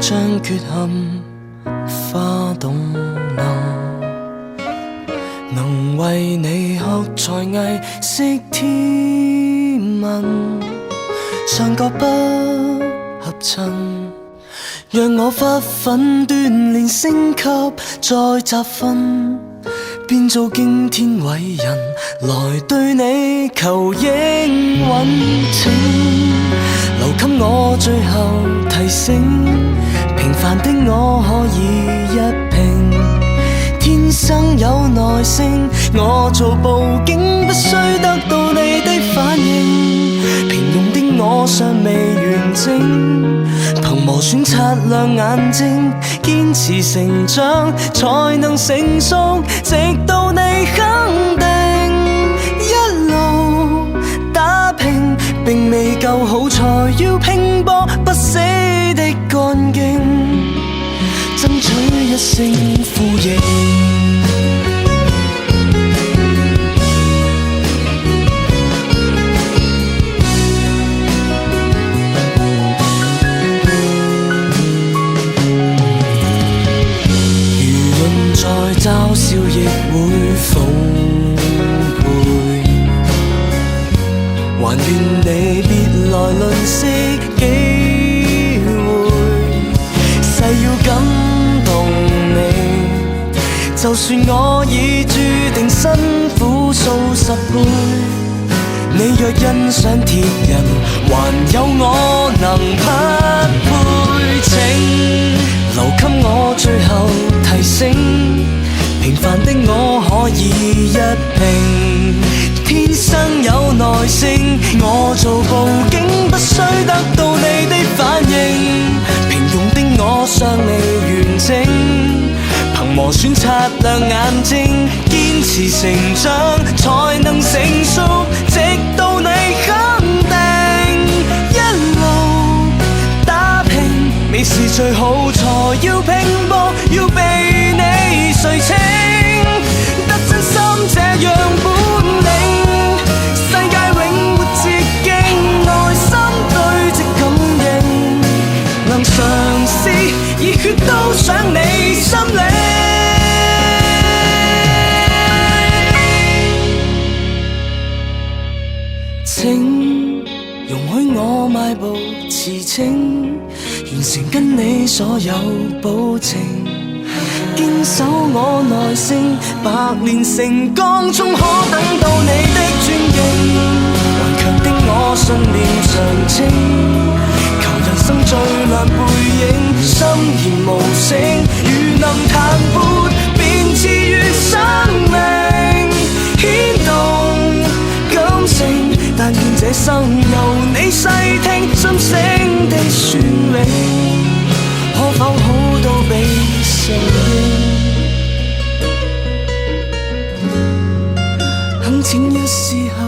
將缺陷化動能為你學才藝識天文，唱歌不合襯，讓我發奮鍛鍊升級再集訓，變做驚天偉人來對你求應允。請留給我最後提醒，平凡的我可以一拼，天生有耐性，我做報警不需得到你的反應，平庸的我尚未完整，憑磨損擦亮眼睛，堅持成長才能成熟，直到你肯定，一路打拼並未夠好，才要拼搏不死的幹勁，爭取一聲呼應。嘲笑亦會奉陪，還願你別來吝嗇機會，誓要感動你，就算我已注定辛苦數十倍，你若欣賞鐵人，還有我能匹配，請留給我最後提醒，平凡的我可以一拼，天生有耐性，我做報警不需得到你的反應，平庸的我尚未完整，憑磨損擦亮眼睛，堅持成長才能成熟，直到你肯定，一路打拼未是最好，才要拼搏，要被你垂青，得真心這樣本領，世界永沒捷徑，內心對直感應，能嘗試熱血都想你心領，請容許我邁步馳騁，完成跟你所有保證，堅守我耐性，百年成鋼終可等到你的尊敬，頑強的我信念長青，求人生最亮背影，心然無聲，如能彈撥便治癒生命，牽動感性，但願這生由你細聽心聲的旋律，可否好到被承認，懇請一試後